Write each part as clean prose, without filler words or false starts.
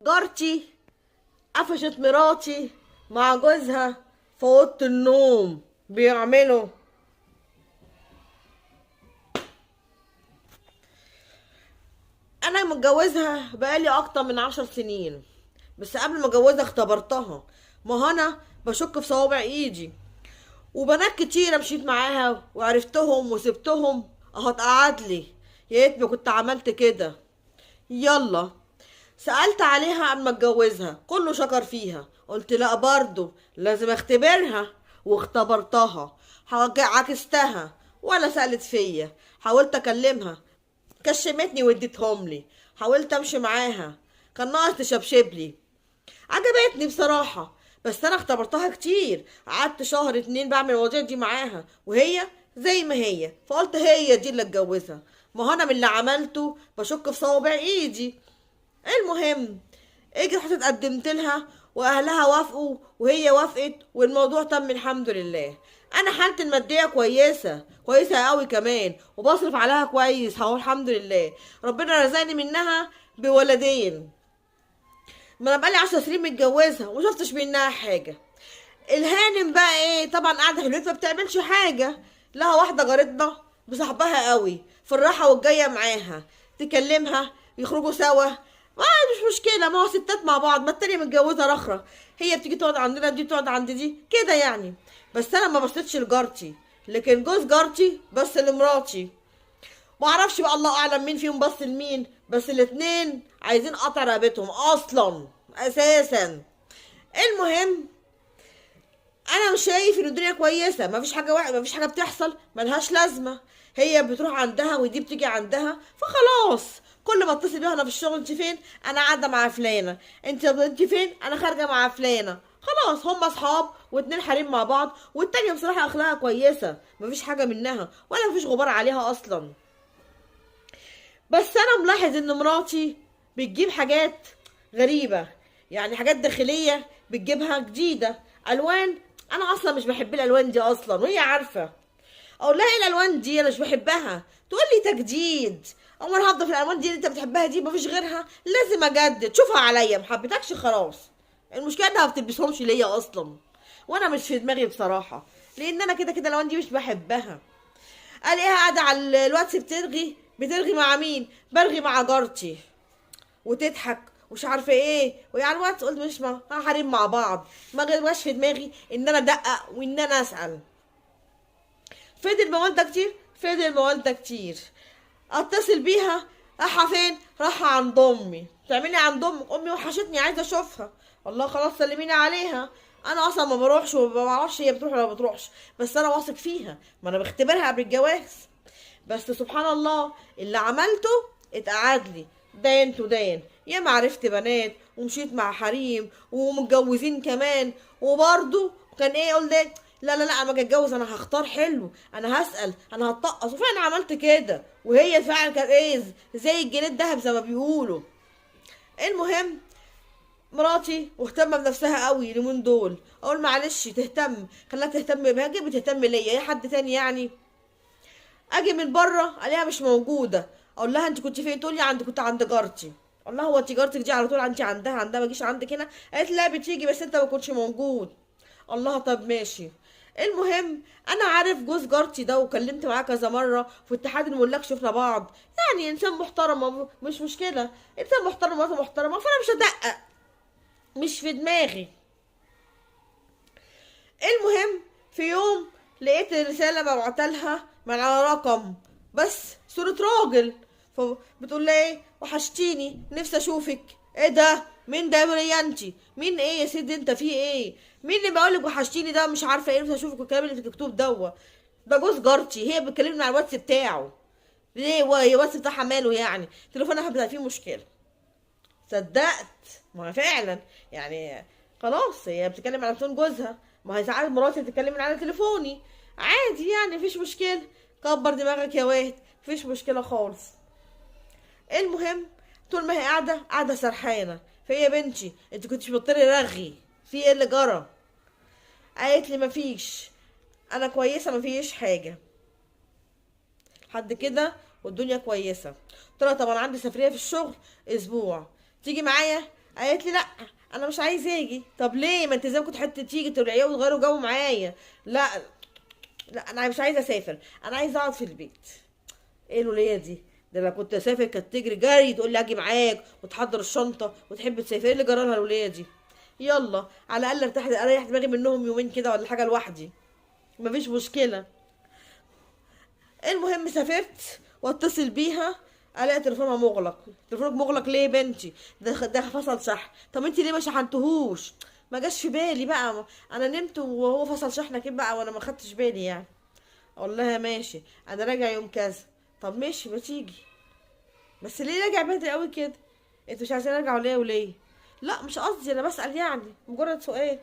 جارتي قفشت مراتي مع جوزها في اوضه النوم بيعملوا. انا متجوزها بقالي اكتر من 10 سنين، بس قبل ما اتجوزها اختبرتها. ما هو انا بشك في صوابع ايدي، وبنات كتيره مشيت معاها وعرفتهم وسبتهم اهو اتقعد لي. يا ريتني كنت عملت كده. يلا، سألت عليها قبل ما اتجوزها، كله شكر فيها. قلت لا، برضو لازم اختبرها، واختبرتها. عكستها ولا سألت فيا. حاولت اكلمها، كشمتني واديتهم لي. حاولت امشي معاها، كان ناقص تشبشب. عجبتني بصراحة، بس انا اختبرتها كتير. قعدت شهر 2 بعمل المواضيع دي معاها، وهي زي ما هي. فقلت هي دي اللي اتجوزها. ما هو انا من اللي عملته بشك في صوابع ايدي. المهم، اجي رحت اتقدمت لها، واهلها وافقوا وهي وافقت، والموضوع تم الحمد لله. انا حالتي الماديه كويسه كويسه قوي كمان، وبصرف عليها كويس اهو الحمد لله. ربنا رزقني منها بولدين. ما انا بقالي 10 سنين متجوزها ومشفتش منها حاجه. الهانم بقى ايه؟ طبعا قاعده في البيت ما بتعملش حاجه. لها واحده جارتنا بصاحبها قوي، في الراحه والجايه معاها، تكلمها يخرجوا سوا. ما مش مشكله، ما هو ستات مع بعض. ما التانية متجوزه رخره، هي بتيجي تقعد عندنا، دي تقعد عند دي كده يعني. بس انا ما بصيتش لجارتي، لكن جوز جارتي بس لمراتي. ما اعرفش بقى، الله اعلم مين فيهم بص لمين، بس الاتنين عايزين قطع رقبتهم اصلا اساسا. المهم، انا مش شايف ان الدنيا كويسه. مفيش حاجه مفيش حاجه بتحصل ملهاش لازمه. هي بتروح عندها ودي بتيجي عندها، فخلاص. كل ما اتصل بيها انا في الشغل، انت فين؟ انا قاعده مع فلانه. انت فين؟ انا خارجه مع فلانه. خلاص، هم اصحاب واتنين حريم مع بعض. والتانية بصراحه اخلاقها كويسه، مفيش حاجه منها ولا مفيش غبار عليها اصلا. بس انا ملاحظ ان مراتي بتجيب حاجات غريبة، يعني حاجات داخلية بتجيبها جديدة. الوان، انا اصلا مش بحب الالوان دي اصلا وهي عارفة. اقول لها ايه الالوان دي؟ انا مش بحبها. تقول لي تجديد. اول انا هفضل في الالوان دي اللي انت بتحبها دي؟ مفيش غيرها، لازم اجدد. شوفها عليا، محبتكش خلاص. المشكلة انها ما بتلبسهمش ليا اصلا، وانا مش في دماغي بصراحة، لان انا كده كده الالوان دي مش بحبها. الاقيها قاعده على الواتس بترغي مع مين؟ برغي مع جارتي، وتضحك ومش عارفه ايه. وهي على الواتس قلت مش ما حريم مع بعض. ما جاش في دماغي ان انا ادقق وان انا اسال. فضل الموال ده كتير، فضل الموال ده كتير. اتصل بيها، رايحه فين؟ رايحه عند امي. تعملي عند امي وحشتني، عايزه اشوفها. والله خلاص، سلميني عليها. انا اصلا ما بروحش وما بعرفش هي بتروح ولا ما بتروحش، بس انا واثق فيها، ما انا بختبرها قبل الجواز. بس سبحان الله، اللي عملته اتقعد لي. داين تو داين، يا ما عرفت بنات ومشيت مع حريم ومتجوزين كمان، وبرضه كان ايه؟ يقول لي لا لا لا، اما اجي اتجوز انا هختار حلو، انا هسال، انا هتطقص. وفعلا عملت كده، وهي فعلا كانت ايه؟ زي الجنيه الدهب زي ما بيقولوا. المهم، مراتي مهتمه بنفسها قوي اليومين دول. اقول معلش تهتم، خليها تهتم بيها، بتهتم ليا يا حد تاني يعني؟ اجي من بره الاقيها مش موجوده. اقول لها انت كنت فين؟ تقول لي كنت عند جارتي. اقول لها هو انت جارتك دي على طول انت عندها ما جيش عندك هنا؟ قالت لا بتيجي، بس انت ما كنتش موجود. الله، طب ماشي. المهم، انا عارف جوز جارتي ده وكلمت معاه كذا مره في اتحاد الملاك، شفنا بعض. يعني انسان محترم، مش مشكله. انسان محترم ومراته محترمه، فانا مش هدقق، مش في دماغي. المهم، في يوم لقيت رسالة مبعوتة لها من على رقم، بس صورة راجل. فبتقول لي ايه؟ وحشتيني، نفسي اشوفك. ايه ده؟ مين ده يا انتي؟ مين ايه يا سيدي؟ انت في ايه؟ مين اللي بقولك وحشتيني ده؟ مش عارفه ايه، نفسي اشوفك والكلام اللي في الكتب ده جوز جارتي، هي بتكلمني على الواتس بتاعه. ليه؟ هي الواتس بتاعها ماله يعني؟ تليفونها بتاع فيه مشكله. صدقت، ما هي فعلا يعني. خلاص، هي بتتكلم على تليفون جوزها. ما هي ساعات مراتي بتتكلم من على تليفوني عادي يعني، مفيش مشكله. كبر دماغك يا واد، مفيش مشكله خالص. المهم، طول ما هي قاعده سرحانه. فهي بنتي انت كنتش بتطري رغي، في ايه اللي جرى؟ قالت لي مفيش، انا كويسه مفيش حاجه لحد كده، والدنيا كويسه. قلت لها طب انا عندي سفريه في الشغل اسبوع، تيجي معايا؟ قالت لي لا انا مش عايزه اجي. طب ليه؟ ما انت زي ما كنت حته تيجي ترجعيه وتغيروا جو معايا. لا لا انا مش عايزه اسافر، انا عايزه اقعد في البيت. ايه الوليه دي؟ ده انا كنت اسافر كانت تجري جري تقول لي اجي معاك وتحضر الشنطه وتحب تسافر. ايه اللي جرالها الوليه دي؟ يلا على الاقل اريح دماغي منهم يومين كده ولا حاجه لوحدي، مفيش مشكله. المهم سافرت واتصل بيها الاقي تليفونها مغلق. تليفونك مغلق ليه يا بنتي؟ ده فصل شحن. طب انت ليه ما شحنتهوش؟ ما جاش في بالي بقى، انا نمت وهو فصل شحن كده بقى وانا ما خدتش بالي يعني. اقول لها ماشي انا راجع يوم كذا. طب ماشي ما تيجي، بس ليه راجع بدري قوي كده؟ انتوا مش عايزين ارجع ولا وليه؟ لا مش قصدي، انا بسأل يعني مجرد سؤال.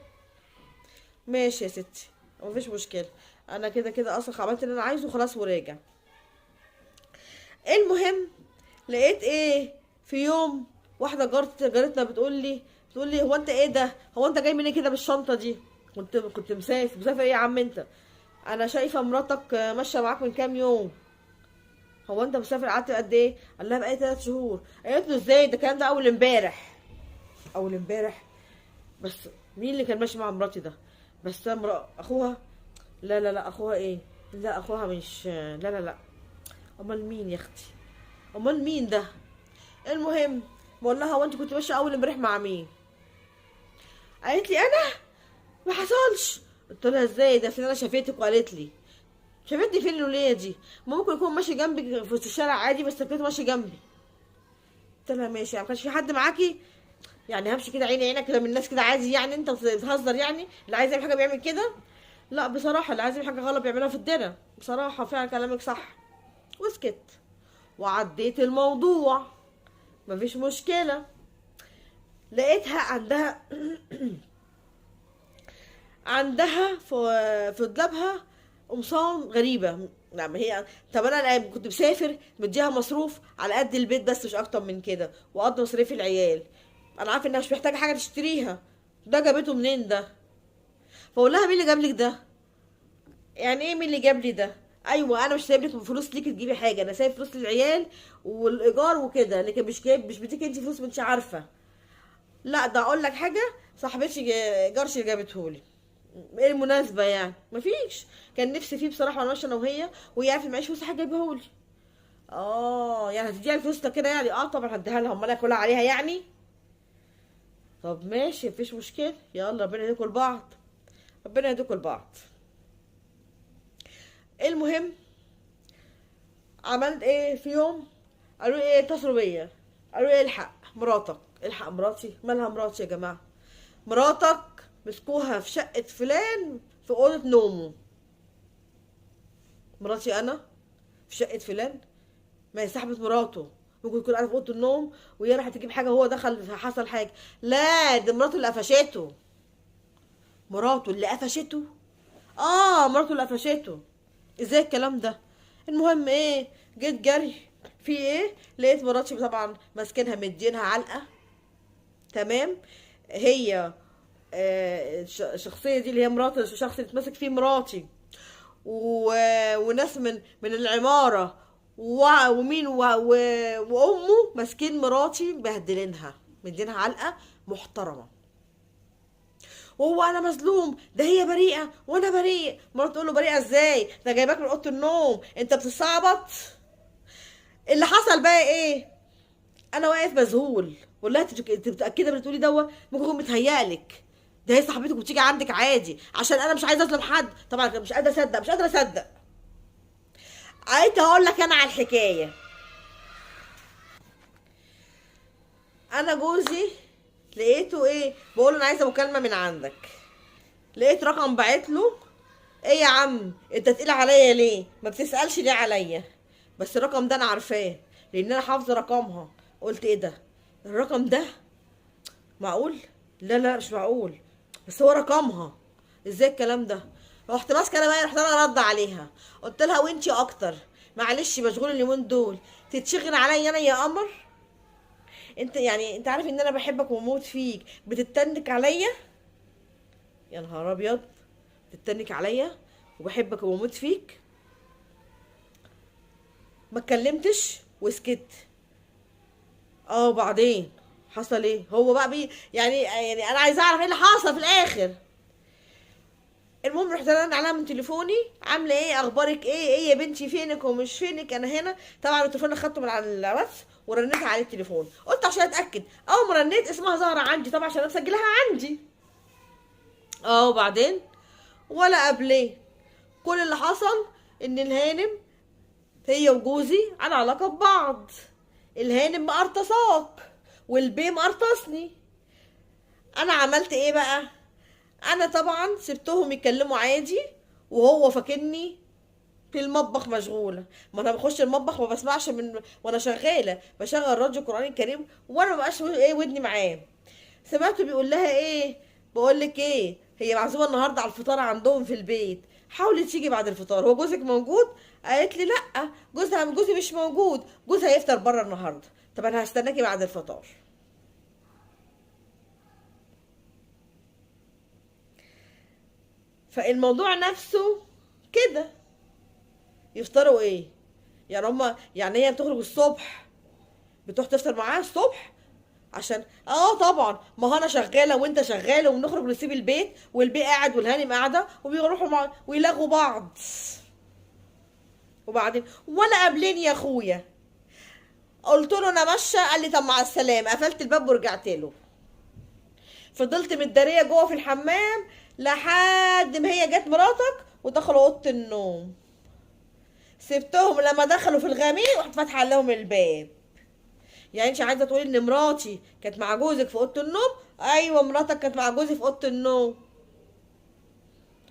ماشي يا ستي مفيش مشكله، انا كده كده اصلا عملت اللي انا عايزه خلاص وراجع. المهم لقيت ايه في يوم واحده جارتنا بتقول لي هو انت ايه ده؟ هو انت جاي منين كده بالشنطه دي؟ كنت مسافر ايه يا عم انت؟ انا شايفه مراتك ماشيه معاك من كام يوم. هو انت مسافر قعدت قد ايه؟ قال لها بقالي 3 شهور. قالت له ازاي؟ ده الكلام ده اول امبارح. اول امبارح؟ بس مين اللي كان ماشي مع مراتي ده؟ بس اخوها؟ لا لا لا اخوها ايه؟ لا اخوها مش، لا لا لا. امال مين يا اختي؟ امال مين ده؟ المهم بقول لها هو انت كنت ماشيه اول امبارح مع مين؟ قالت لي انا ما حصلش. قلت لها ازاي؟ ده انا شافتك وقالت لي. شافتني فين الوليه دي؟ ممكن يكون ماشي جنبي في الشارع عادي بس لقيته ماشي جنبي. قلت لها ماشي، يعني ما كانش في حد معاكي؟ يعني همشي كده عيني عينك كده من الناس كده عادي يعني؟ انت بتهزر يعني؟ اللي عايز يعمل حاجه بيعمل كده؟ لا بصراحه اللي عايز يعمل حاجه غلط بيعملها في الدنيا بصراحه، فعلا كلامك صح. وسكت وعديت الموضوع، مفيش مشكله. لقيتها عندها عندها في دولابها قمصان غريبه. نعم هي، طب انا كنت مسافر مديها مصروف على قد البيت بس مش اكتر من كده وقضي مصاريف العيال، انا عارفه انها مش محتاجه حاجه تشتريها. ده جابته منين ده؟ فاقول لها مين اللي جاب لك ده؟ يعني ايه مين اللي جاب لي ده؟ ايوه انا مش سايب لك فلوس ليكي تجيبي حاجه، انا سايب فلوس للعيال والايجار وكده، لكن مش جايب، مش بديك انت فلوس ما انتش عارفه. لا ده اقول لك حاجه، صاحبتي جارتي اللي جابتهولي. ايه المناسبه يعني؟ مفيش، كان نفسي فيه بصراحه وانا ماشيه انا وهي عارفه معيش فلوس حاجه جايبهولي. اه يعني هتديها الفلوس ده كده يعني؟ اه طبعا هديها لها، امال اكلها عليها يعني؟ طب ماشي مفيش مشكله، يلا ربنا يهديكوا لبعض، ربنا يهديكوا لبعض. المهم عملت ايه في يوم؟ قالوا لي ايه، اتصلوا بيا قالوا لي الحق مراتك. الحق مراتي؟ مالها مراتي يا جماعه؟ مراتك مسكوها في شقه فلان في اوضه نومه. مراتي انا في شقه فلان؟ ما هي صاحبه مراته، ممكن يكون قاعده في اوضه النوم وهي راحت تجيب حاجه وهو دخل حصل حاجه. لا دي مراته اللي قفشته. مراته اللي قفشته؟ اه مراته اللي قفشته. ازاي الكلام ده؟ المهم ايه، جيت جري في ايه، لقيت مراتي طبعا ماسكينها مدينها علقه. تمام. هي الشخصيه دي اللي هي مرات الشخص اللي اتمسك فيه مراتي وناس من العماره ومين وامه ماسكين مراتي مبهدلينها مدينها علقه محترمه. وهو انا مظلوم، ده هي بريئه وانا بريء. مرات تقول له بريئه ازاي؟ ده جايباك من اوضه النوم، انت بتستعبط. اللي حصل بقى ايه، انا واقف مذهول. والله انت متاكده من اللي بتقولي دوت؟ ممكن يكون متهيألك، ده هي صاحبتك وبتيجي عندك عادي عشان انا مش عايزه اظلم حد. طبعا مش قادره اصدق، مش قادره اصدق. عايزه اقول لك انا على الحكايه. انا جوزي لقيته ايه، بقول له انا عايزه مكالمه من عندك. لقيت رقم بعت له. ايه يا عم انت تقيل عليا ليه؟ ما بتسالش ليه عليا؟ بس الرقم ده انا عارفاه لان انا حافظه رقمها. قلت ايه ده، الرقم ده معقول؟ لا لا مش معقول، بس هو رقمها. ازاي الكلام ده؟ رحت ماسكه انا بقى، رحت انا رد عليها قلت لها وانتي اكتر، معلش مشغول اليومين دول، تتشغل عليا انا يا قمر؟ انت يعني انت عارف ان انا بحبك واموت فيك بتتنك عليا؟ يا نهار ابيض، تتنك عليا وبحبك وبموت فيك؟ ما اتكلمتش وسكت. اه وبعدين حصل ايه؟ هو بقى يعني انا عايزه اعرف ايه اللي حصل في الاخر. المهم رحت رن عليها من تليفوني، عامله ايه، اخبارك ايه يا بنتي، فينك ومش فينك، انا هنا. طبعا التليفون اخدته من على الواتس ورنيت عليه التليفون، قلت عشان اتاكد. اول ما رنيت اسمها ظاهره عندي طبعا عشان انا مسجلها عندي. وبعدين ولا قبليه، كل اللي حصل ان الهانم هي وجوزي على علاقه ببعض. الهانم مقرطصاك والبي مقرطصني. انا عملت ايه بقى؟ انا طبعا سبتهم يتكلموا عادي، وهو فاكرني في المطبخ مشغوله. ما انا بخش المطبخ ما بسمعش من وانا شغاله، بشغل راديو قرآن الكريم وانا ما بقاش ودني معاه. سمعته بيقول لها ايه، بقول لك ايه، هي معزومه النهارده على الفطار عندهم في البيت، حاولي تيجي بعد الفطار، هو جوزك موجود؟ قالت لي لا، جوزي مش موجود، جوزها هيفطر بره النهارده. طب انا هستناكي بعد الفطار. فالموضوع نفسه كده. يفطروا ايه؟ يعني يعني هي بتخرج الصبح بتروح تفطر معاها الصبح؟ عشان طبعا ما هو انا شغاله وانت شغاله، وبنخرج نسيب البيت والبيت قاعد والهانم قاعده وبيروحوا ويلاغوا بعض. وبعدين ولا قابلين يا اخويا. قلت له انا ماشيه، قال لي طب مع السلامه، قفلت الباب ورجعت له. فضلت متداريه جوه في الحمام لحد ما هي جت مراتك ودخلوا اوضه النوم. سبتهم لما دخلوا في الغميق ورحت فاتحه لهم الباب. يعني انت عايزه تقولي ان مراتي كانت مع جوزك في اوضه النوم؟ ايوه مراتك كانت مع جوزي في اوضه النوم.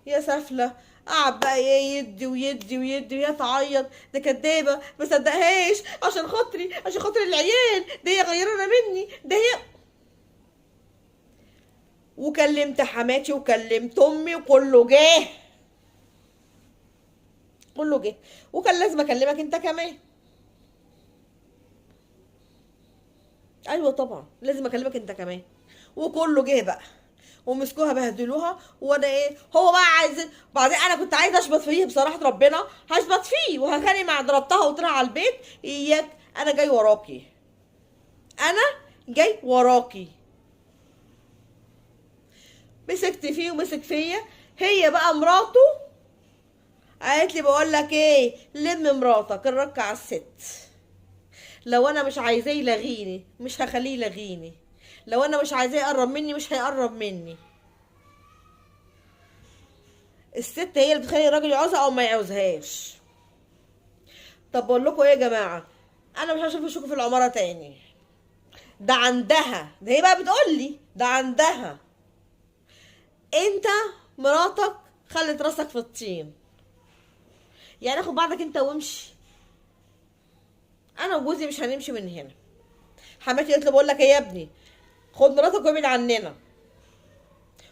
يا سافله. قعد بقى ايه، يدي ويدي ويدي وهي تعيط، ده كدابه ما صدقهاش، عشان خاطري عشان خاطر العيال، ده هي غيرانه مني، ده هي. وكلمت حماتي وكلمت امي وكله جه. كله جه. وكان لازم اكلمك انت كمان. ايوه طبعا لازم اكلمك انت كمان. وكله جه بقى ومسكوها بهدلوها، وانا ايه، هو بقى عايز. بعدين انا كنت عايزه اشبط فيه بصراحه ربنا، هشبط فيه وهخانق مع ضربتها وقلت لها على البيت اياك، انا جاي وراكي، انا جاي وراكي. مسكت فيه ومسك فيا. هي بقى مراته قالت لي بقول لك ايه، لم مراتك الرك على الست. لو انا مش عايزاه يلغيني مش هخليه يلغيني، لو انا مش عايزاه يقرب مني مش هيقرب مني. الست هي اللي بتخلي الراجل يعوزها او ما يعوزهاش. طب بقول لكم ايه يا جماعه، انا مش هشوف اشوفكم في العماره تاني. ده عندها، ده هي بقى بتقول لي ده عندها. انت مراتك خلت راسك في الطين، يعني اخد بعضك انت وامشي. انا وجوزي مش هنمشي من هنا. حماتي قالت له بقول لك ايه يا ابني، خد مراتك وابعد عننا.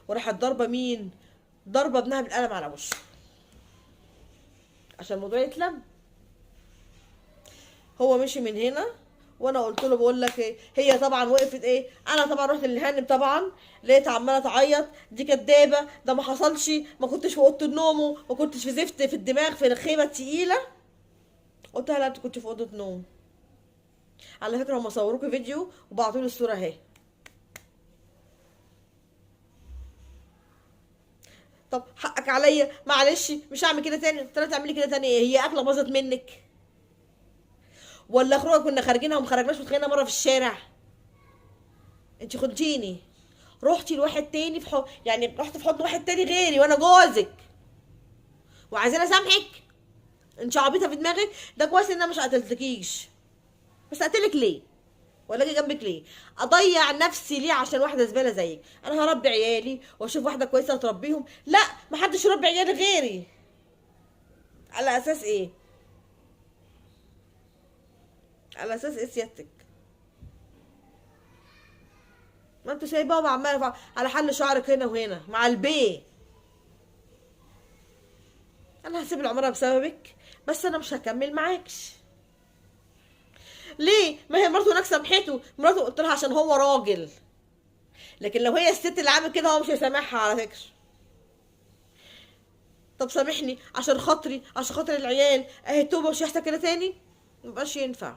وراحت ضاربه مين؟ ضربه ابنها بالقلم على وشه عشان الموضوع يتلم. هو مشي من هنا وانا قلت له بقول لك ايه. هي طبعا وقفت ايه، انا طبعا رحت للهانم طبعا، لقيت عماله تعيط، دي كدابه، ده ما حصلش، ما كنتش في اوضه النوم، ما كنتش في زفت في الدماغ في الخيمه التقيله. قلت لها لا انت كنت في اوضه نوم. على فكره هم صوروكي فيديو وبعتوا لي الصوره اهي. طب حقك عليا معلش مش هعمل كده تاني. قلت لها تعملي كده تاني ايه، هي اكله باظت منك؟ ولا خروجه كنا خارجينها وما خرجناش واتخانقنا مره في الشارع؟ انت خنتيني، رحتي لواحد تاني في يعني رحت في حضن واحد تاني غيري وانا جوزك، وعايزين اسامحك؟ انت عبيطه في دماغك؟ ده كويس ان انا مش قتلتكيش. بس قتلك ليه؟ ولا اجي جنبك ليه؟ اضيع نفسي ليه عشان واحده زباله زيك؟ انا هربي عيالي واشوف واحده كويسه تربيهم؟ لا، محدش يربي عيالي غيري. على اساس ايه؟ على اساس ايه سيادتك؟ ما انت سايباهم عماله على حل شعرك هنا وهنا مع البيه. انا هسيب العماره بسببك، بس انا مش هكمل معاكش. ليه؟ ما هي مراته هناك سامحته، مراته قلت لها عشان هو راجل. لكن لو هي الست اللي عامل كده هو مش هيسامحها على فكره. طب سامحني عشان خاطري عشان خاطر العيال، اهي توبه مش هيحصل كده تاني. مبقاش ينفع،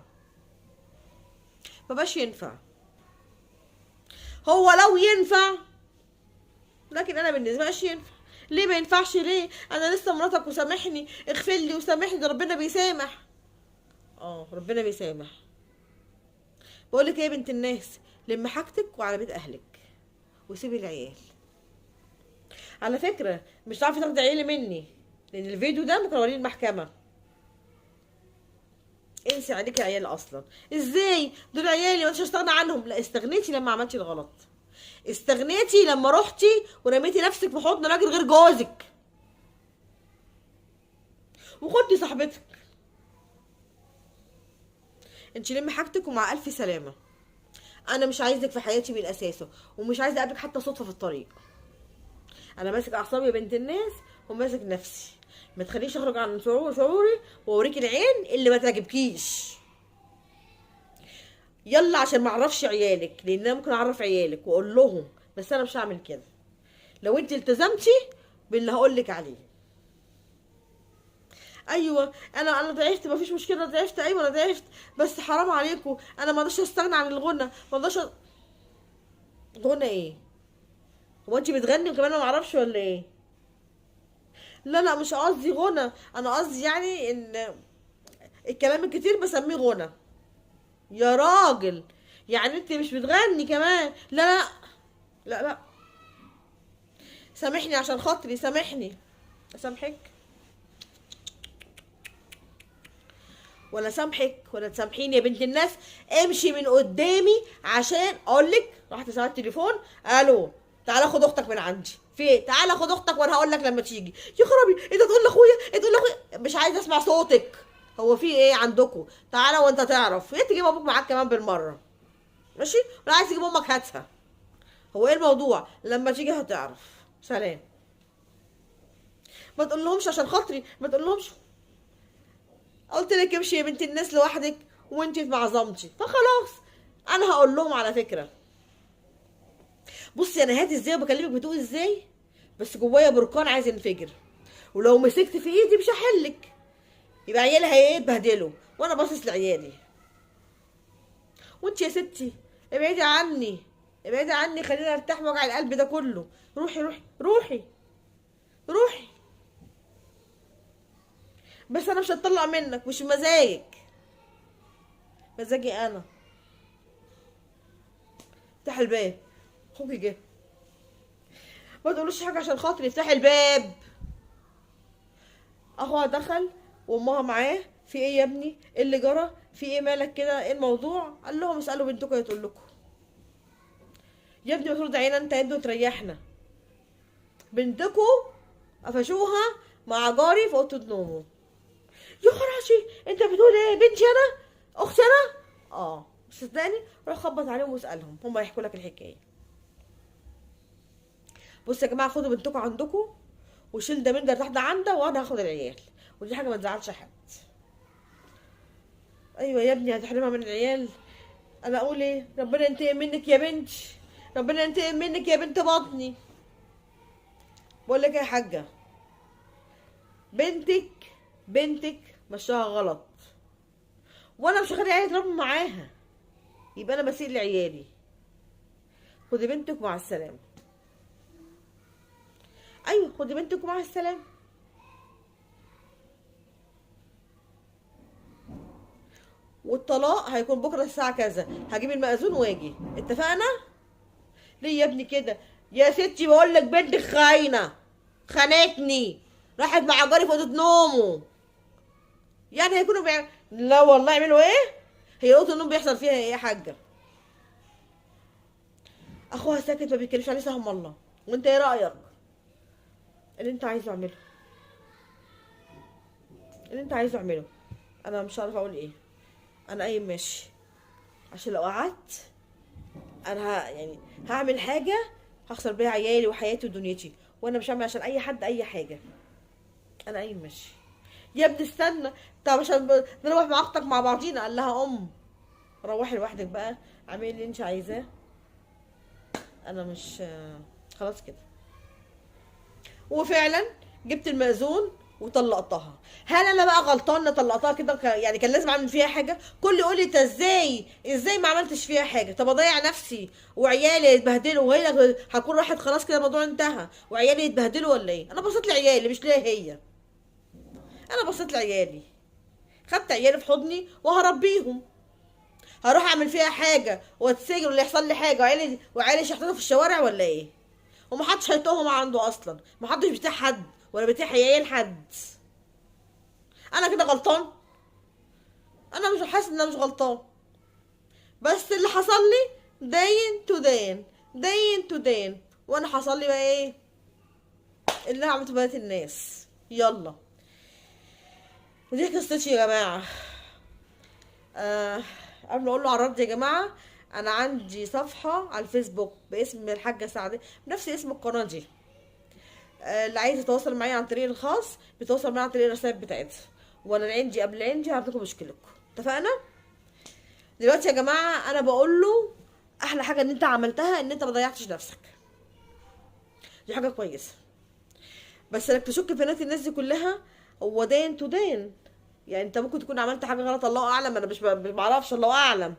مبقاش ينفع. هو لو ينفع، لكن انا بالنسبه لي مش ينفع. ليه ما ينفعش؟ ليه؟ انا لسه مراتك وسامحني، اغفر لي وسامحني، ده ربنا بيسامح. ربنا بيسامح. بقول لك ايه يا بنت الناس، لم حاجتك وعلى بيت اهلك وسيبي العيال. على فكره مش هتعرفي تاخدي عيالي مني، لان الفيديو ده ممكن اوريه المحكمه. انسي عليكي عيال اصلا. ازاي؟ دول عيالي ما استغنى عنهم. لا، استغنيتي لما عملتي الغلط، استغنيتي لما رحتي ورميتي نفسك في حضن راجل غير جوزك وخدتي صاحبتك. انت لمي حاجتك ومع الف سلامه. انا مش عايزك في حياتي من اساسه، ومش عايزه اقابلك حتى صدفه في الطريق. انا ماسك اعصابي يا بنت الناس وماسك نفسي. ما تخليش اخرج عن شعوري واوريك العين اللي ما تعجبكيش. يلا عشان ما اعرفش عيالك، لان انا ممكن اعرف عيالك واقول لهم، بس انا مش هعمل كده لو انت التزمتي باللي هقول لك عليه. ايوه انا ضعفت، مفيش مشكله، ضعفت، ايوه انا ضعفت، بس حرام عليكم، انا ما اقدرش استغنى عن الغنى، ما اقدرش. غنى ايه؟ هو انت بتغني وكمان انا ما اعرفش ولا ايه؟ لا لا، مش قصدي غنى، انا قصدي يعني ان الكلام الكتير بسميه غنى. يا راجل، يعني انت مش بتغني كمان؟ لا لا لا لا، سامحني عشان خاطري، سامحني. اسامحك ولا سامحك ولا تسامحيني يا بنت الناس؟ امشي من قدامي عشان اقولك. رحت سمعت التليفون، الو، تعالى خد اختك من عندي. في ايه؟ تعالى خد اختك وانا هقول لك لما تيجي. يا خرابي، انت تقول لاخويا، انت تقول لاخويا؟ مش عايزه اسمع صوتك. هو في ايه عندكم؟ تعالى وانت تعرف. يا تجيب ابوك معاك كمان بالمره، ماشي؟ ولا عايز تجيب امك هاتها. هو ايه الموضوع؟ لما تيجي هتعرف. سلام. ما تقول لهمش عشان خاطري، ما تقول لهمش. قلت لك امشي يا بنت الناس لوحدك وانت في عظمتي، فخلاص انا هقول لهم على فكره. بصي انا هادي ازاي وبكلمك بتقول ازاي، بس جوايا بركان عايز ينفجر، ولو مسكت في ايدي مش هحلك. يبقى عيالي هيتبهدلوا وانا باصص لعيالي. وانت يا ستي ابعدي عني، ابعدي عني، خليني ارتاح من وجع القلب ده كله. روحي روحي روحي روحي. بس انا مش هتطلع منك، مش مزاجك، مزاجي انا. افتح الباب، اخوكي جه. ما تقولوش حاجه عشان خاطري، افتحي الباب. اخوها دخل وامها معاه. في ايه يا ابني؟ ايه اللي جرى؟ في ايه مالك كده؟ ايه الموضوع؟ قال لهم اسالوا بنتكم هي تقول لكم. يا ابني ما ترد علينا انت يا ابني وتريحنا. بنتكم قفشوها مع جاري في اوضه نومه. يا خراشي، انت بتقول ايه؟ بنتي انا؟ اختي انا؟ مش صدقني؟ روح خبط عليهم واسالهم، هم هيحكوا لك الحكايه. بصوا يا جماعه، خدوا بنتكم عندكم وشيل ده من ده تحت عندها، وانا هاخد العيال، ودي حاجه ما تزعلش حد. ايوه يا ابني، هتحرمها من العيال؟ انا اقول ايه؟ ربنا ينتقم منك يا بنتي، ربنا ينتقم منك يا بنت بطني. بقول لك ايه يا حاجه، بنتك مشاها غلط، وانا مش هخلي عيالي يضربوا معاها، يبقى انا بسيء لعيالي. خدي بنتك مع السلامه. ايوه خدي بنتك مع السلامه. والطلاق هيكون بكره الساعه كذا، هجيب المأذون واجي، اتفقنا؟ ليه يا ابني كده؟ يا ستي بقول لك بنتك خاينه، خانتني، راحت مع جاري في اوضه نومه. يعني هيكونوا لا والله، يعملوا ايه؟ هي اوضه النوم بيحصل فيها ايه يا حاجه؟ اخوها ساكت ما بيتكلمش عليه، سهم الله. وانت ايه رايك؟ اللي انت عايزه اعمله، اللي انت عايزه اعمله. انا مش عارفه اقول ايه. انا قايم ماشي، عشان لو قعدت انا يعني هعمل حاجه هخسر بيها عيالي وحياتي ودنيتي، وانا مش هعمل عشان اي حد اي حاجه. انا قايم ماشي. يا ابني استنى، طب عشان نروح مع اختك مع بعضينا. قال لها روحي لوحدك بقى، اعملي اللي انت عايزاه، انا مش خلاص كده. وفعلا جبت المأذون وطلقتها. هل انا بقى غلطان إن طلقتها كده؟ يعني كان لازم اعمل فيها حاجه؟ كل يقول لي انت ازاي ما عملتش فيها حاجه؟ طب اضيع نفسي وعيالي يتبهدلوا وهي هكون راحت خلاص كده الموضوع انتهى وعيالي يتبهدلوا ولا ايه؟ انا بصيت لعيالي مش ليا هي. انا بصيت لعيالي، خدت عيالي في حضني وهربيهم. هروح اعمل فيها حاجه واتسجن ولا يحصل لي حاجه وعيالي يشحطوا في الشوارع ولا ايه؟ ومحدش هيطوهم عنده اصلا، محدش بيتيح حد ولا بيتيح عيال حد. انا كده غلطان؟ انا مش حاسس ان انا مش غلطان، بس اللي حصل لي دين تو دين. وانا حصل لي بقى ايه اللي أنا عملته بنات الناس. يلا، ودي قصتي يا جماعه. آه قبل ما اقول له على الرد يا جماعه، انا عندي صفحه على الفيسبوك باسم الحاجه سعديه بنفس اسم القناه دي. اللي عايز يتواصل معايا عن طريق الخاص بيتواصل معايا عن طريق الرسائل بتاعتها، وانا العندي قبل العندي هعرف لكم مشكلتكم. اتفقنا؟ دلوقتي يا جماعه انا بقول له احلى حاجه ان انت عملتها ان انت ما ضيعتش نفسك، دي حاجه كويسه. بس انك تشك في بنات الناس دي كلها، هو دين تو دين. يعني انت ممكن تكون عملت حاجه غلط، الله اعلم، انا مش بعرفش، الله اعلم،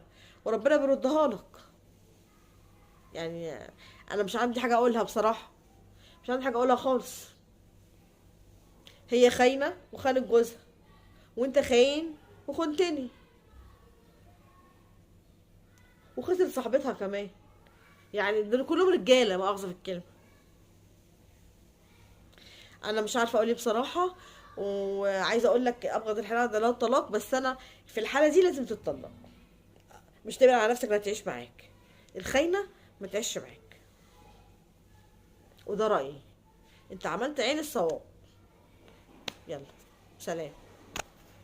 وربنا بيردها لك. يعني انا مش عندي حاجه اقولها بصراحه، مش عندي حاجه اقولها خالص. هي خاينه وخانت جوزها، وانت خاين وخنتني، وخسرت صاحبتها كمان. يعني دول كلهم رجاله، مؤاخذه في الكلمه. انا مش عارفه اقول ايه بصراحه. وعايزه اقول لك ابغض الحلال ده لا الطلاق، بس انا في الحاله دي لازم تتطلق. مش تبعد على نفسك لا تعيش معاك، الخاينه ما تعيش معاك. وده رايي، انت عملت عين الصواب. يلا، سلام.